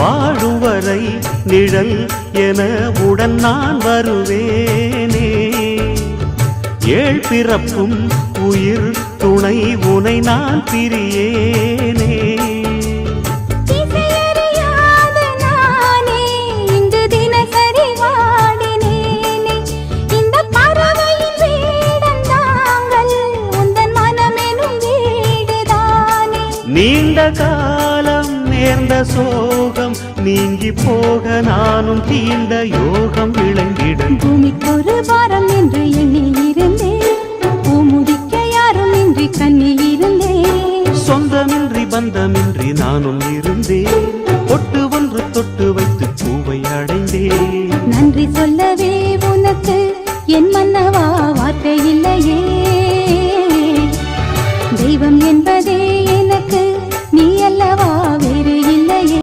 வாழும் வரை நிழல் என உடன் நான் வருவேனே. ஏழ் பிறப்பும் உயிர் துணை உனை நான் பிரியேனே. நீண்ட காலம் நேர்ந்த சோகம் நீங்கி போக நானும் தீண்ட யோகம் விளங்கிட. பூமிக்கொரு வாரம் என்று எண்ணில் இருந்தேன், பூமுடிக்க யாரும் இன்றி கண்ணில் இருந்தேன். சொந்தமின்றி பந்தமின்றி நானும் இருந்தேன்.